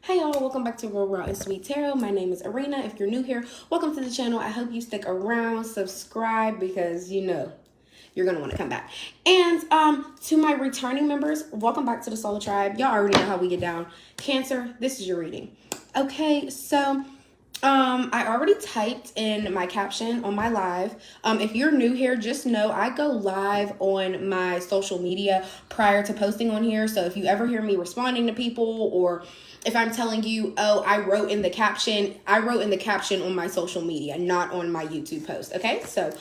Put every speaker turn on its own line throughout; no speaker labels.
Hey y'all, welcome back to Real Raw and Sweet Tarot. My name is Arena. If you're new here, welcome to the channel. I hope you stick around, subscribe, because you know you're gonna want to come back. And to my returning members, welcome back to the Solar Tribe. Y'all already know how we get down. Cancer, this is your reading. Okay, so I already typed in my caption on my live. If you're new here, just know I go live on my social media prior to posting on here. So if you ever hear me responding to people, or if I'm telling you, oh, I wrote in the caption on my social media, not on my YouTube post. Okay, so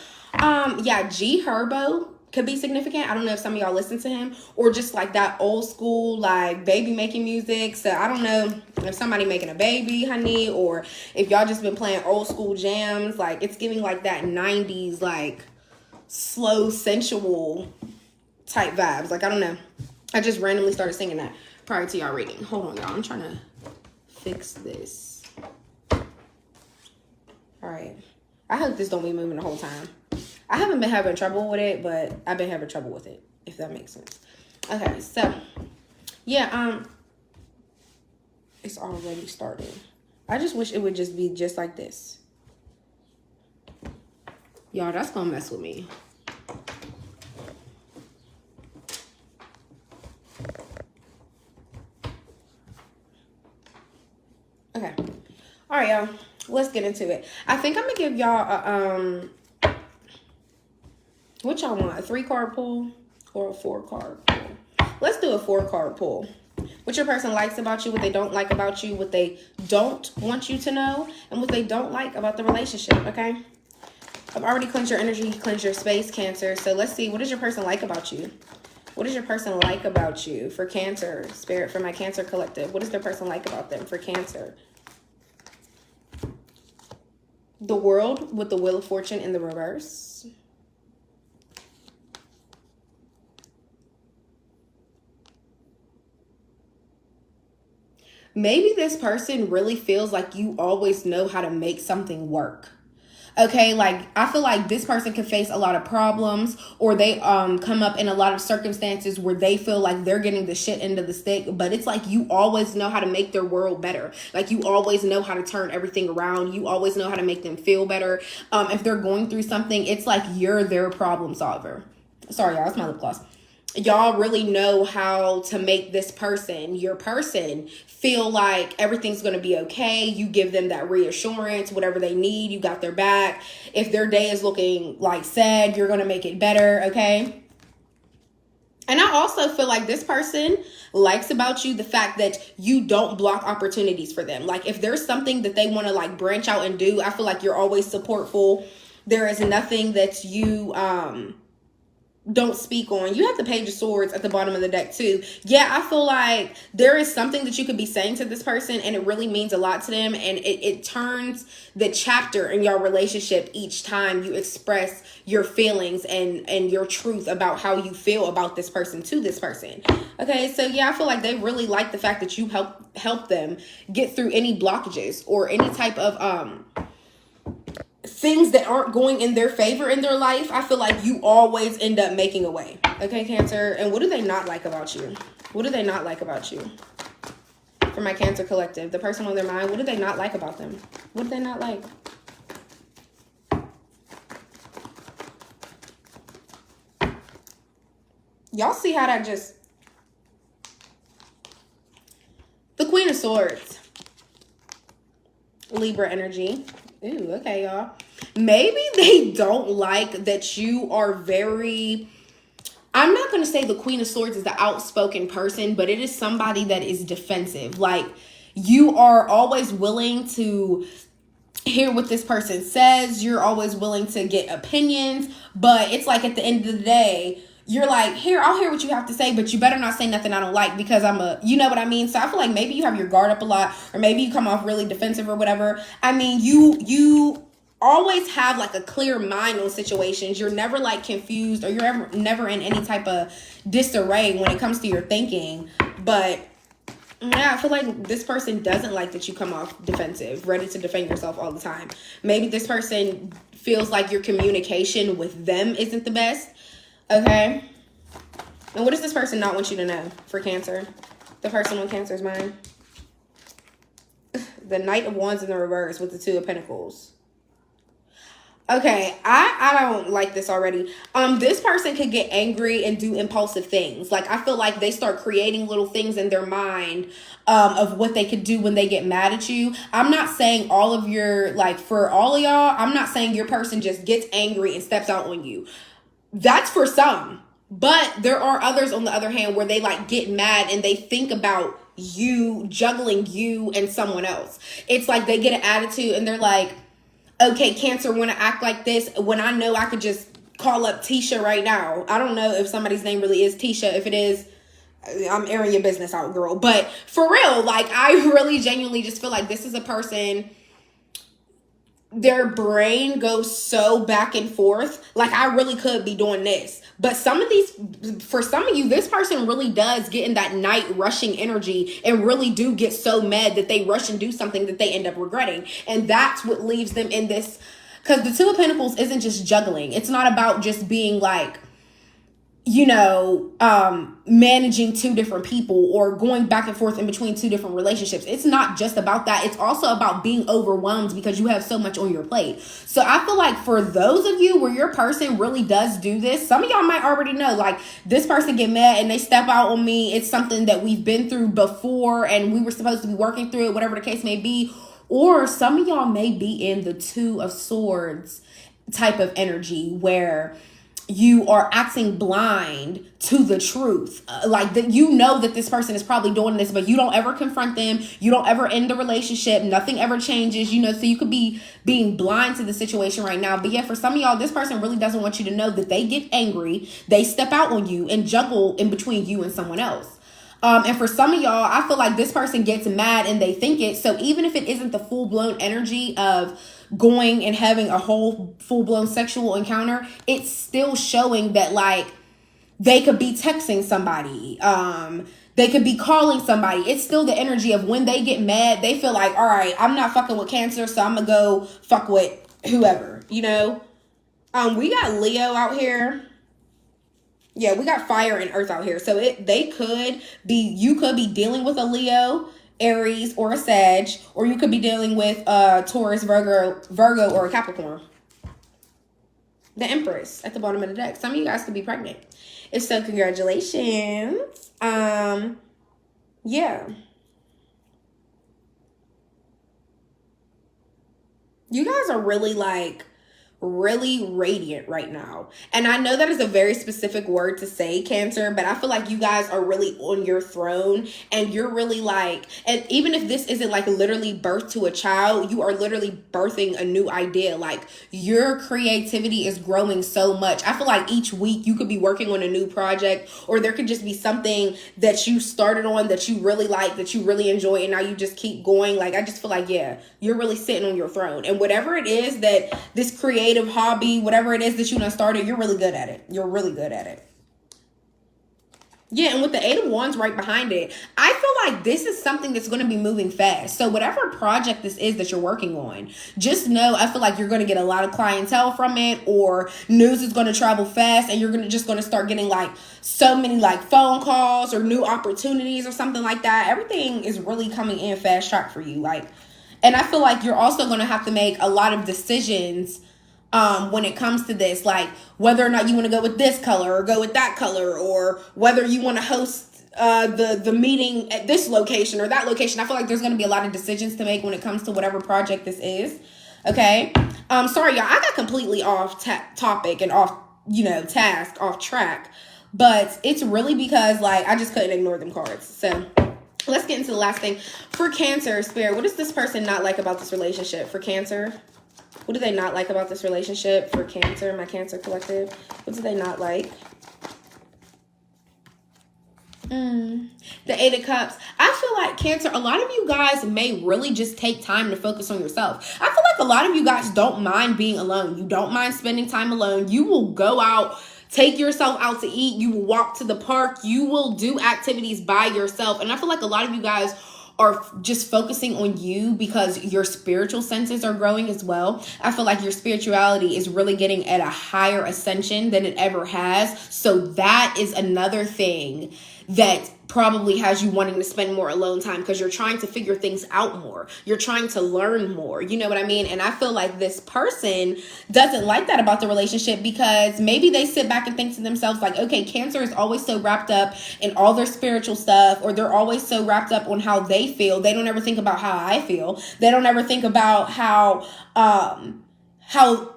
yeah, G Herbo could be significant. I don't know if some of y'all listen to him, or just like that old school like baby making music. So I don't know if somebody making a baby, honey, or if y'all just been playing old school jams. Like it's giving like that 90s like slow sensual type vibes. Like I don't know. I just randomly started singing that prior to y'all reading. Hold on, y'all. I'm trying to fix this. All right. I hope this don't be moving the whole time. I haven't been having trouble with it, but I've been having trouble with it, if that makes sense. Okay, so yeah, it's already started. I just wish it would just be just like this. Y'all, that's gonna mess with me. Okay. All right, y'all. Let's get into it. I think I'm gonna give y'all a what y'all want? A 3-card pull or a 4-card pull? Let's do a 4-card pull. What your person likes about you, what they don't like about you, what they don't want you to know, and what they don't like about the relationship, okay? I've already cleansed your energy, cleansed your space, Cancer. So let's see, what does your person like about you? What does your person like about you for Cancer? Spirit, for my Cancer collective. What does their person like about them for Cancer? The World with the Wheel of Fortune in the reverse. Maybe this person really feels like you always know how to make something work. Okay, like I feel like this person can face a lot of problems, or they come up in a lot of circumstances where they feel like they're getting the shit end of the stick, but it's like you always know how to make their world better. Like you always know how to turn everything around. You always know how to make them feel better. If they're going through something, it's like you're their problem solver. Sorry, y'all, it's my lip gloss. Y'all really know how to make this person, your person, feel like everything's going to be okay. You give them that reassurance, whatever they need, you got their back. If their day is looking like sad, you're going to make it better, okay? And I also feel like this person likes about you the fact that you don't block opportunities for them. Like if there's something that they want to like branch out and do, I feel like you're always supportful. There is nothing that you don't speak on. You have the Page of Swords at the bottom of the deck too. Yeah, I feel like there is something that you could be saying to this person and it really means a lot to them, and it turns the chapter in your relationship each time you express your feelings and your truth about how you feel about this person to this person. Okay, so yeah, I feel like they really like the fact that you help them get through any blockages or any type of things that aren't going in their favor in their life. I feel like you always end up making a way. Okay, Cancer. And what do they not like about you? What do they not like about you? For my Cancer collective, the person on their mind, what do they not like about them? What do they not like? Y'all see how that just... The Queen of Swords. Libra energy. Ooh, okay, y'all. Maybe they don't like that you are very... I'm not going to say the Queen of Swords is the outspoken person, but it is somebody that is defensive. Like, you are always willing to hear what this person says. You're always willing to get opinions. But it's like at the end of the day, you're like, here, I'll hear what you have to say, but you better not say nothing I don't like because you know what I mean? So I feel like maybe you have your guard up a lot, or maybe you come off really defensive or whatever. I mean, you always have like a clear mind on situations. You're never like confused, or you're never in any type of disarray when it comes to your thinking. But yeah, I feel like this person doesn't like that you come off defensive, ready to defend yourself all the time. Maybe this person feels like your communication with them isn't the best. Okay. And what does this person not want you to know for Cancer? The person on Cancer's mind. The Knight of Wands in the reverse with the Two of Pentacles. Okay, I don't like this already. This person could get angry and do impulsive things. Like, I feel like they start creating little things in their mind of what they could do when they get mad at you. I'm not saying all of your, like, for all of y'all, I'm not saying your person just gets angry and steps out on you. That's for some. But there are others, on the other hand, where they, like, get mad and they think about you, juggling you and someone else. It's like they get an attitude and they're like, okay, Cancer, want to act like this when I know I could just call up Tisha right now. I don't know if somebody's name really is Tisha. If it is, I'm airing your business out, girl. But for real, like, I really genuinely just feel like this is a person, their brain goes so back and forth. Like, I really could be doing this. But some of these, for some of you, this person really does get in that night rushing energy and really do get so mad that they rush and do something that they end up regretting. And that's what leaves them in this, because the Two of Pentacles isn't just juggling. It's not about just being like, you know, managing two different people or going back and forth in between two different relationships. It's not just about that. It's also about being overwhelmed because you have so much on your plate. So I feel like for those of you where your person really does do this, some of y'all might already know, like, this person get mad and they step out on me. It's something that we've been through before and we were supposed to be working through it, whatever the case may be. Or some of y'all may be in the Two of Swords type of energy where you are acting blind to the truth. Like, that, you know that this person is probably doing this, but you don't ever confront them. You don't ever end the relationship. Nothing ever changes, you know, so you could be being blind to the situation right now. But yeah, for some of y'all, this person really doesn't want you to know that they get angry, they step out on you and juggle in between you and someone else. And for some of y'all, I feel like this person gets mad and they think it. So even if it isn't the full-blown energy of going and having a whole full-blown sexual encounter, it's still showing that, like, they could be texting somebody. They could be calling somebody. It's still the energy of when they get mad, they feel like, all right, I'm not fucking with Cancer, so I'm gonna go fuck with whoever, you know? We got Leo out here. Yeah, we got fire and earth out here. So you could be dealing with a Leo, Aries, or a Sag, or you could be dealing with Taurus, Virgo, or a Capricorn. The Empress at the bottom of the deck. Some of you guys could be pregnant. If so, congratulations. Yeah. You guys are really, like, really radiant right now. And I know that is a very specific word to say, Cancer, but I feel like you guys are really on your throne and you're really like, and even if this isn't like literally birth to a child, you are literally birthing a new idea. Like, your creativity is growing so much. I feel like each week you could be working on a new project, or there could just be something that you started on that you really like, that you really enjoy, and now you just keep going. Like, I just feel like, yeah, you're really sitting on your throne, and whatever it is that this creative hobby, whatever it is that you done started, you're really good at it. You're really good at it. Yeah, and with the Eight of Wands right behind it, I feel like this is something that's going to be moving fast. So whatever project this is that you're working on, just know, I feel like you're going to get a lot of clientele from it, or news is going to travel fast, and you're going to start getting like so many like phone calls or new opportunities or something like that. Everything is really coming in fast track for you. Like, and I feel like you're also going to have to make a lot of decisions when it comes to this, like whether or not you want to go with this color or go with that color, or whether you want to host the meeting at this location or that location. I feel like there's going to be a lot of decisions to make when it comes to whatever project this is. Okay. Sorry, y'all. I got completely off topic and off, task, off track. But it's really because, like, I just couldn't ignore them cards. So let's get into the last thing. For Cancer, Spirit, what does this person not like about this relationship? For Cancer, what do they not like about this relationship? For Cancer, my Cancer collective, what do they not like? The Eight of Cups. I feel like, Cancer, a lot of you guys may really just take time to focus on yourself. I feel like a lot of you guys don't mind being alone. You don't mind spending time alone. You will go out, take yourself out to eat. You will walk to the park. You will do activities by yourself. And I feel like a lot of you guys are just focusing on you because your spiritual senses are growing as well. I feel like your spirituality is really getting at a higher ascension than it ever has. So that is another thing that probably has you wanting to spend more alone time because you're trying to figure things out more. You're trying to learn more. You know what I mean? And I feel like this person doesn't like that about the relationship, because maybe they sit back and think to themselves like, okay, Cancer is always so wrapped up in all their spiritual stuff, or they're always so wrapped up on how they feel. They don't ever think about how I feel. They don't ever think about how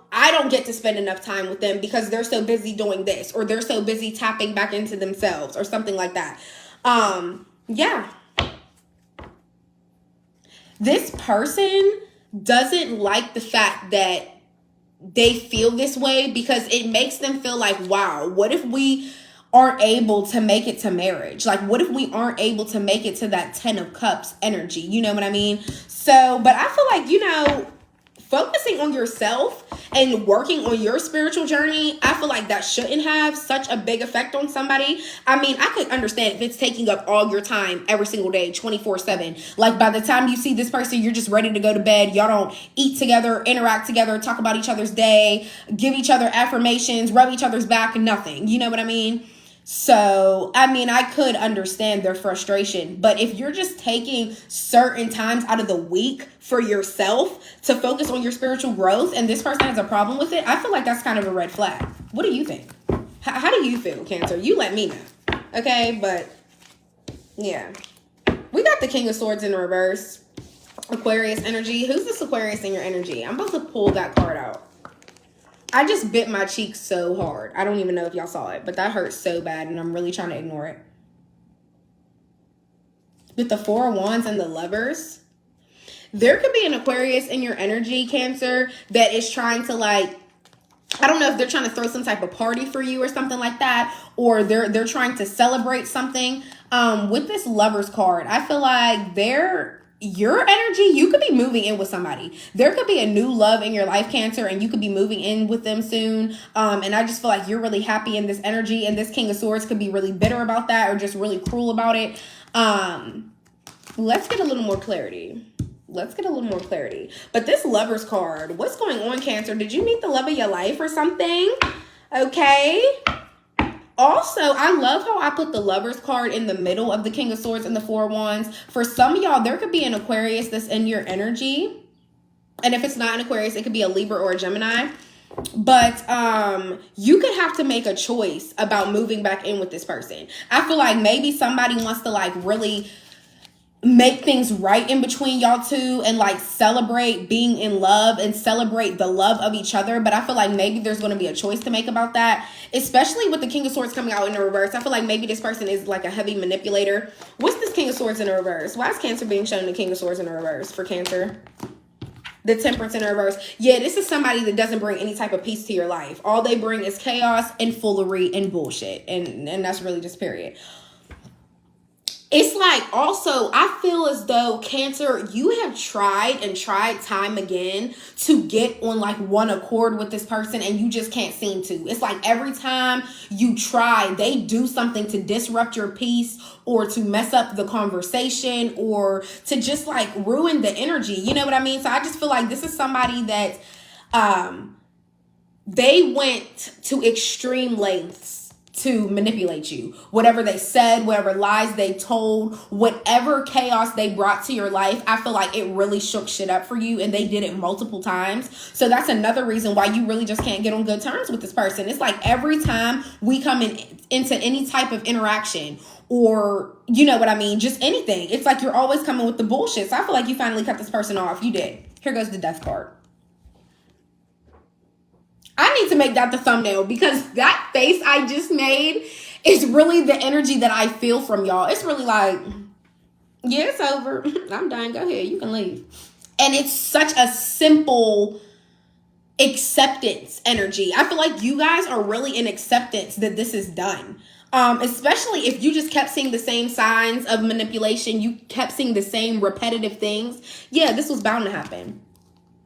I don't get to spend enough time with them because they're so busy doing this, or they're so busy tapping back into themselves, or something like that. Yeah. This person doesn't like the fact that they feel this way, because it makes them feel like, wow, what if we aren't able to make it to marriage? Like, what if we aren't able to make it to that 10 of Cups energy? You know what I mean? So, but I feel like, you know, focusing on yourself and working on your spiritual journey, I feel like that shouldn't have such a big effect on somebody. I mean, I could understand if it's taking up all your time every single day, 24/7. Like, by the time you see this person, you're just ready to go to bed. Y'all don't eat together, interact together, talk about each other's day, give each other affirmations, rub each other's back, nothing. You know what I mean? So, I mean, I could understand their frustration, but if you're just taking certain times out of the week for yourself to focus on your spiritual growth, and this person has a problem with it, I feel like that's kind of a red flag. What do you think? How do you feel, Cancer? You let me know. Okay, but yeah. We got the King of Swords in reverse. Aquarius energy. Who's this Aquarius in your energy? I'm about to pull that card out. I just bit my cheek so hard. I don't even know if y'all saw it, but that hurts so bad, and I'm really trying to ignore it. With the Four of Wands and the Lovers, there could be an Aquarius in your energy, Cancer, that is trying to, like, I don't know if they're trying to throw some type of party for you or something like that, or they're trying to celebrate something. With this Lovers card, I feel like your energy, you could be moving in with somebody. There could be a new love in your life, Cancer, and you could be moving in with them soon. And I just feel like you're really happy in this energy, and this King of Swords could be really bitter about that, or just really cruel about it. Let's get a little more clarity. But this Lovers card, what's going on, Cancer? Did you meet the love of your life or something? Okay. Also, I love how I put the Lovers card in the middle of the King of Swords and the Four of Wands. For some of y'all, there could be an Aquarius that's in your energy. And if it's not an Aquarius, it could be a Libra or a Gemini. But you could have to make a choice about moving back in with this person. I feel like maybe somebody wants to, like, really make things right in between y'all two, and, like, celebrate being in love and celebrate the love of each other. But I feel like maybe there's going to be a choice to make about that, especially with the King of Swords coming out in the reverse. I feel like maybe this person is like a heavy manipulator. What's this King of Swords in the reverse? Why is Cancer being shown the King of Swords in the reverse for Cancer? The Temperance in the reverse. Yeah, this is somebody that doesn't bring any type of peace to your life. All they bring is chaos and foolery and bullshit, and that's really just period. It's like, also, I feel as though, Cancer, you have tried time again to get on, like, one accord with this person, and you just can't seem to. It's like every time you try, they do something to disrupt your peace, or to mess up the conversation, or to just, like, ruin the energy. You know what I mean? So I just feel like this is somebody that they went to extreme lengths to manipulate you. Whatever they said, whatever lies they told, whatever chaos they brought to your life, I feel like it really shook shit up for you, and they did it multiple times. So that's another reason why you really just can't get on good terms with this person. It's like every time we come into any type of interaction, or, you know what I mean, just anything, it's like you're always coming with the bullshit. So I feel like you finally cut this person off. You did. Here goes the Death card. I need to make that the thumbnail, because that face I just made is really the energy that I feel from y'all. It's really like, yeah, it's over. I'm done. Go ahead. You can leave. And it's such a simple acceptance energy. I feel like you guys are really in acceptance that this is done. Especially if you just kept seeing the same signs of manipulation. You kept seeing the same repetitive things. Yeah, this was bound to happen.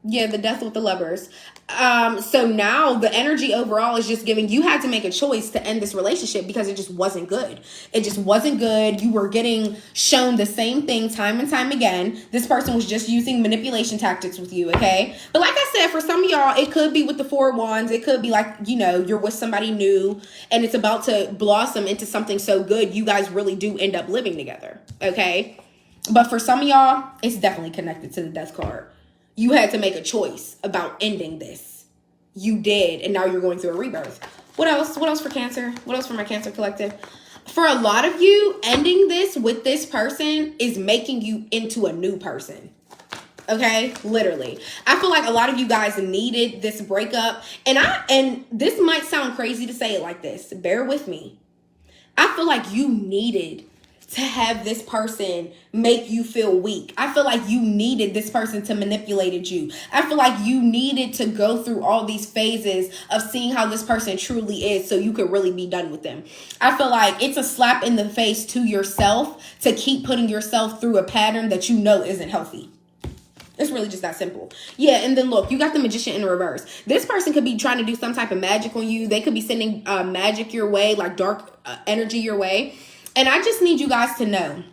Yeah, the death with the lovers. So now the energy overall is just giving you had to make a choice to end this relationship because it just wasn't good. It just wasn't good. You were getting shown the same thing time and time again. This person was just using manipulation tactics with you, okay? But like I said, for some of y'all, it could be with the Four of Wands. It could be like, you know, you're with somebody new and it's about to blossom into something so good, you guys really do end up living together, okay? But for some of y'all, it's definitely connected to the death card. You had to make a choice about ending this. You did, and now you're going through a rebirth. What else? What else for Cancer? What else for my Cancer collective? For a lot of you, ending this with this person is making you into a new person. Okay, literally. I feel like a lot of you guys needed this breakup, and this might sound crazy to say it like this. Bear with me. I feel like you needed to have this person make you feel weak. I feel like you needed this person to manipulate you. I feel like you needed to go through all these phases of seeing how this person truly is so you could really be done with them. I feel like it's a slap in the face to yourself to keep putting yourself through a pattern that you know isn't healthy. It's really just that simple. Yeah, and then look, you got the Magician in reverse. This person could be trying to do some type of magic on you. They could be sending magic your way, like dark energy your way. And I just need you guys to know,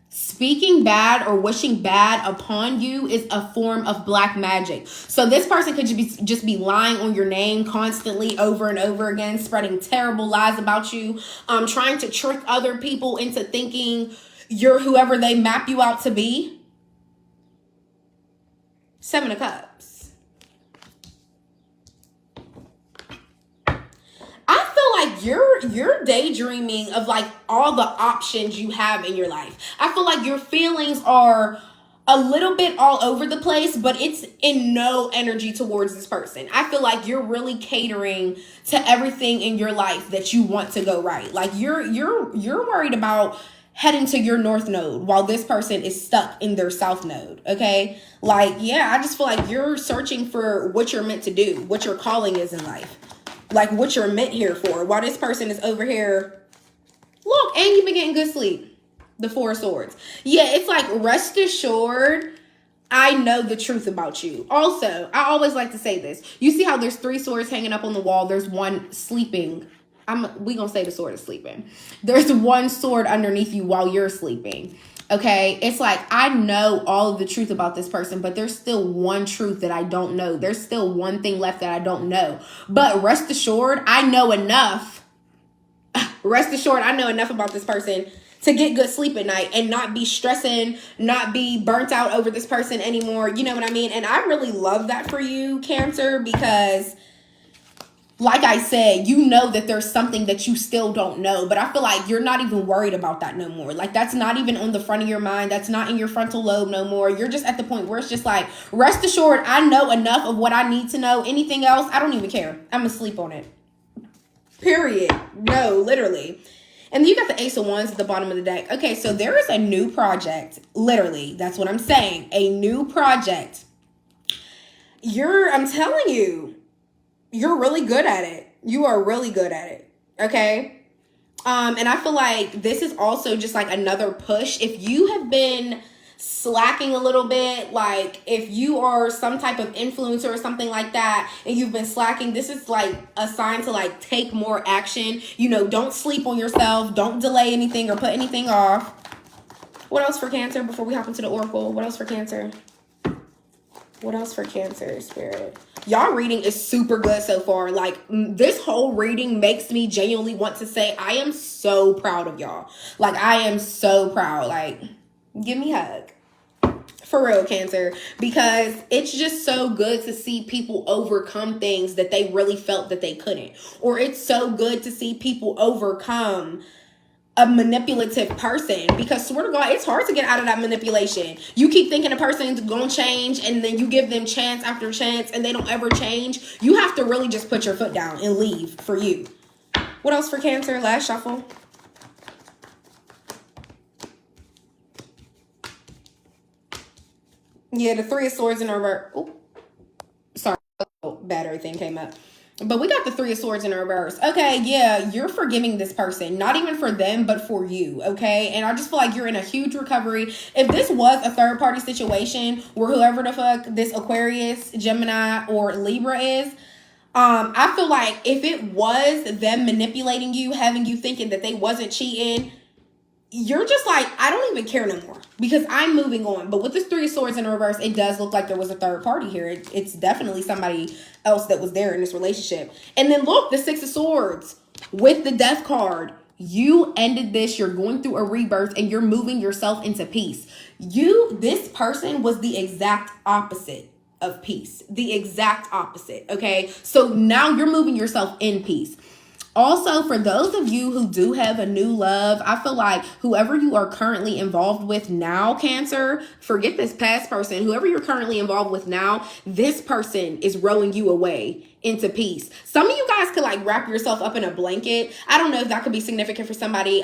speaking bad or wishing bad upon you is a form of black magic. So this person could just be lying on your name constantly over and over again, spreading terrible lies about you, trying to trick other people into thinking you're whoever they map you out to be. Seven of Cups. I feel like you're daydreaming of like all the options you have in your life. I feel like your feelings are a little bit all over the place, but it's in no energy towards this person. I feel like you're really catering to everything in your life that you want to go right. Like you're worried about heading to your north node while this person is stuck in their south node, okay? Like, yeah, I just feel like you're searching for what you're meant to do, what your calling is in life. Like what you're meant here for. While this person is over here. Look, and you've been getting good sleep. The Four of Swords. Yeah, it's like rest assured, I know the truth about you. Also, I always like to say this. You see how there's 3 swords hanging up on the wall. There's one sleeping. We gonna say the sword is sleeping. There's one sword underneath you while you're sleeping. Okay, it's like I know all of the truth about this person, but there's still one truth that I don't know. There's still one thing left that I don't know. But rest assured, I know enough. Rest assured, I know enough about this person to get good sleep at night and not be stressing, not be burnt out over this person anymore. You know what I mean? And I really love that for you, Cancer, because like I said, you know that there's something that you still don't know, but I feel like you're not even worried about that no more. Like that's not even on the front of your mind. That's not in your frontal lobe no more. You're just at the point where it's just like, rest assured, I know enough of what I need to know. Anything else, I don't even care. I'm gonna sleep on it. Period. No, literally. And then you got the Ace of Wands at the bottom of the deck. Okay, so there is a new project. Literally, that's what I'm saying. A new project. I'm telling you, you're really good at it. You are really good at it. Okay. And I feel like this is also just like another push. If you have been slacking a little bit, like if you are some type of influencer or something like that and you've been slacking, this is like a sign to like take more action. You know, don't sleep on yourself. Don't delay anything or put anything off. What else for Cancer before we hop into the Oracle? What else for Cancer? What else for Cancer, Spirit? Y'all reading is super good so far. Like this whole reading makes me genuinely want to say I am so proud of y'all. Like I am so proud. Like give me a hug. For real, Cancer. Because it's just so good to see people overcome things that they really felt that they couldn't. Or it's so good to see people overcome a manipulative person, because swear to God, it's hard to get out of that manipulation. You keep thinking a person's gonna change and then you give them chance after chance and they don't ever change. You have to really just put your foot down and leave for you. What else for Cancer? Last shuffle. Yeah, the Three of Swords in reverse. Oh, sorry, battery thing came up. But we got the Three of Swords in reverse. Okay, yeah, you're forgiving this person. Not even for them, but for you, okay? And I just feel like you're in a huge recovery. If this was a third-party situation where whoever the fuck this Aquarius, Gemini, or Libra is, I feel like if it was them manipulating you, having you thinking that they wasn't cheating, you're just like, I don't even care no more because I'm moving on. But with this Three of Swords in reverse, it does look like there was a third party here. It's definitely somebody else that was there in this relationship. And then look, the Six of Swords with the Death card. You ended this. You're going through a rebirth and you're moving yourself into peace. This person was the exact opposite of peace. The exact opposite. Okay. So now you're moving yourself in peace. Also, for those of you who do have a new love, I feel like whoever you are currently involved with now, Cancer, forget this past person, whoever you're currently involved with now, this person is rowing you away into peace. Some of you guys could like wrap yourself up in a blanket. I don't know if that could be significant for somebody.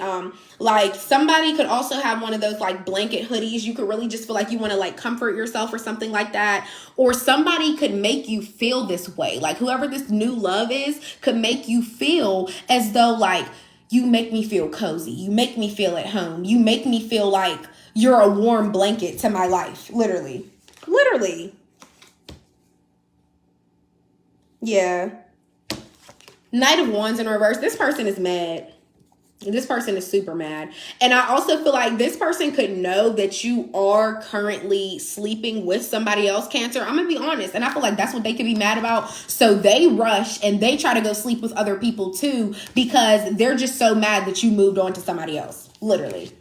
Like somebody could also have one of those like blanket hoodies. You could really just feel like you want to like comfort yourself or something like that. Or somebody could make you feel this way. Like whoever this new love is could make you feel as though like you make me feel cozy. You make me feel at home. You make me feel like you're a warm blanket to my life. Literally. Literally. Yeah. Knight of Wands in reverse. This person is mad. This person is super mad. And I also feel like this person could know that you are currently sleeping with somebody else, Cancer. I'm going to be honest. And I feel like that's what they could be mad about. So they rush and they try to go sleep with other people too because they're just so mad that you moved on to somebody else. Literally.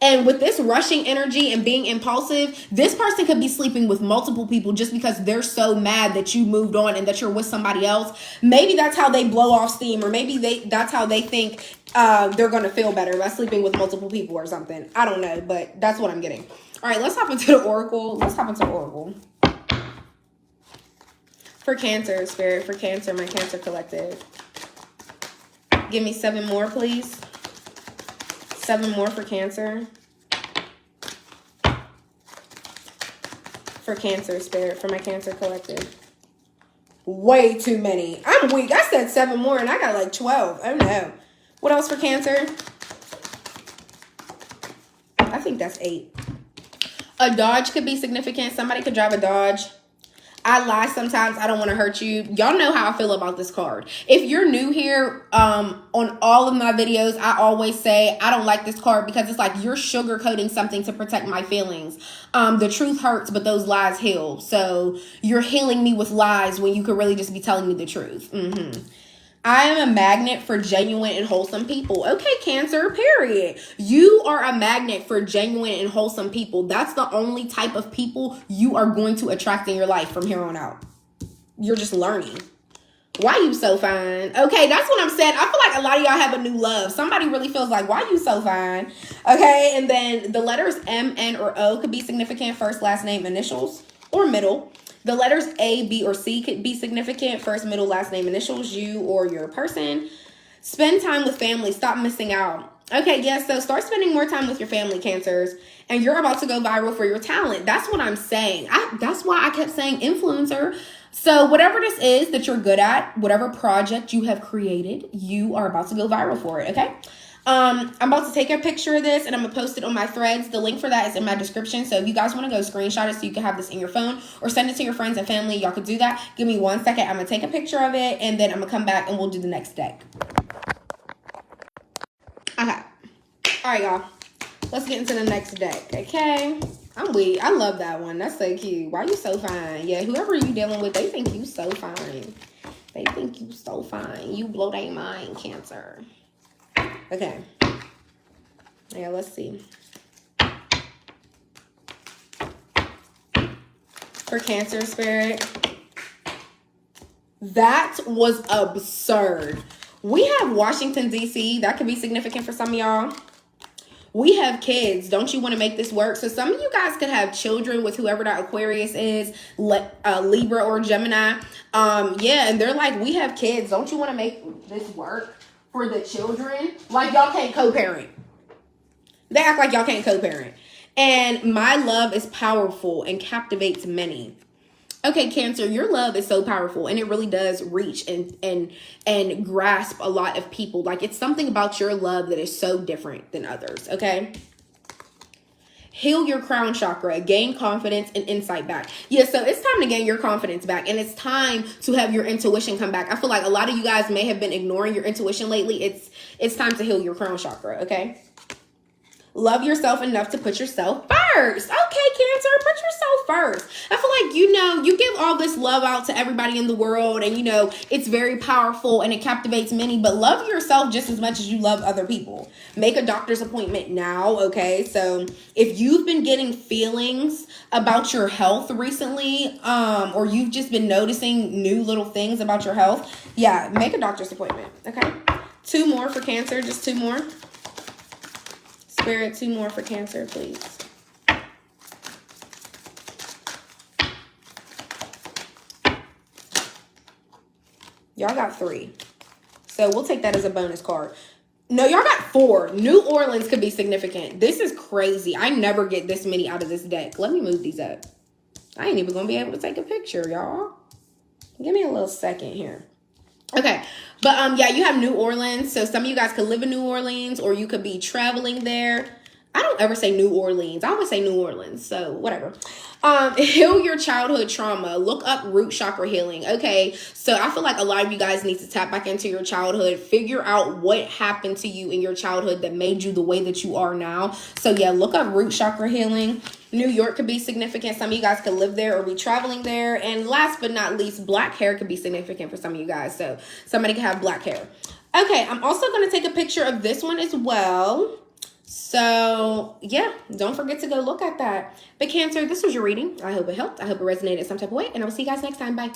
And with this rushing energy and being impulsive, this person could be sleeping with multiple people just because they're so mad that you moved on and that you're with somebody else. Maybe that's how they blow off steam, or maybe that's how they think they're going to feel better by sleeping with multiple people or something. I don't know, but that's what I'm getting. All right, let's hop into the Oracle. For Cancer, Spirit, for Cancer, my Cancer collective. Give me 7 more, please. 7 more for Cancer. For Cancer, Spirit, for my Cancer collective. Way too many. I'm weak. I said 7 more and I got like 12. Oh no. What else for Cancer? I think that's 8. A Dodge could be significant. Somebody could drive a Dodge. I lie sometimes. I don't want to hurt you. Y'all know how I feel about this card. If you're new here, on all of my videos, I always say I don't like this card because it's like you're sugarcoating something to protect my feelings. The truth hurts, but those lies heal. So you're healing me with lies when you could really just be telling me the truth. I am a magnet for genuine and wholesome people. Okay, Cancer, period. You are a magnet for genuine and wholesome people. That's the only type of people you are going to attract in your life from here on out. You're just learning. Why you so fine? Okay, that's what I'm saying. I feel like a lot of y'all have a new love. Somebody really feels like, why you so fine? Okay, and then the letters M, N, or O could be significant. First, last name, initials, or middle. The letters A, B, or C could be significant. First, middle, last name, initials, you or your person. Spend time with family. Stop missing out. Okay, yes, so start spending more time with your family, Cancers. And you're about to go viral for your talent. That's what I'm saying. That's why I kept saying influencer. So whatever this is that you're good at, whatever project you have created, you are about to go viral for it, okay? I'm about to take a picture of this and I'm going to post it on my threads. The link for that is in my description. So if you guys want to go screenshot it so you can have this in your phone or send it to your friends and family, y'all could do that. Give me 1 second. I'm going to take a picture of it and then I'm going to come back and we'll do the next deck. Okay. All right, y'all. Let's get into the next deck, okay? I'm weak. I love that one. That's so cute. Why you so fine? Yeah, whoever you dealing with, they think you so fine. They think you so fine. You blow their mind, Cancer. Okay. Yeah, let's see. For Cancer, Spirit. That was absurd. We have Washington, D.C. That could be significant for some of y'all. We have kids. Don't you want to make this work? So some of you guys could have children with whoever that Aquarius is, Libra or Gemini. Yeah, and they're like, we have kids. Don't you want to make this work for the children? Like y'all can't co-parent. They act like y'all can't co-parent. And my love is powerful and captivates many. Okay, Cancer, your love is so powerful and it really does reach and grasp a lot of people. Like, it's something about your love that is so different than others, okay? Heal your crown chakra, gain confidence and insight back. Yeah, so it's time to gain your confidence back, and it's time to have your intuition come back. I feel like a lot of you guys may have been ignoring your intuition lately. It's time to heal your crown chakra, okay? Love yourself enough to put yourself first. Okay, Cancer, put yourself first. I feel like, you give all this love out to everybody in the world, and, it's very powerful and it captivates many, but love yourself just as much as you love other people. Make a doctor's appointment now, okay? So if you've been getting feelings about your health recently, or you've just been noticing new little things about your health, yeah, make a doctor's appointment, okay? 2 more for Cancer, just 2 more. Spirit, 2 more for Cancer, please. Y'all got 3. So we'll take that as a bonus card. No, y'all got 4. New Orleans could be significant. This is crazy. I never get this many out of this deck. Let me move these up. I ain't even going to be able to take a picture, y'all. Give me a little second here. Okay, but yeah, you have New Orleans. So some of you guys could live in New Orleans, or you could be traveling there. I don't ever say New Orleans. I always say New Orleans. So whatever. Heal your childhood trauma. Look up root chakra healing. Okay, so I feel like a lot of you guys need to tap back into your childhood. Figure out what happened to you in your childhood that made you the way that you are now. So yeah, look up root chakra healing. New York could be significant. Some of you guys could live there or be traveling there. And last but not least, black hair could be significant for some of you guys. So somebody could have black hair. Okay, I'm also going to take a picture of this one as well. So yeah, don't forget to go look at that. But Cancer, this was your reading. I hope it helped. I hope it resonated some type of way. And I will see you guys next time. Bye.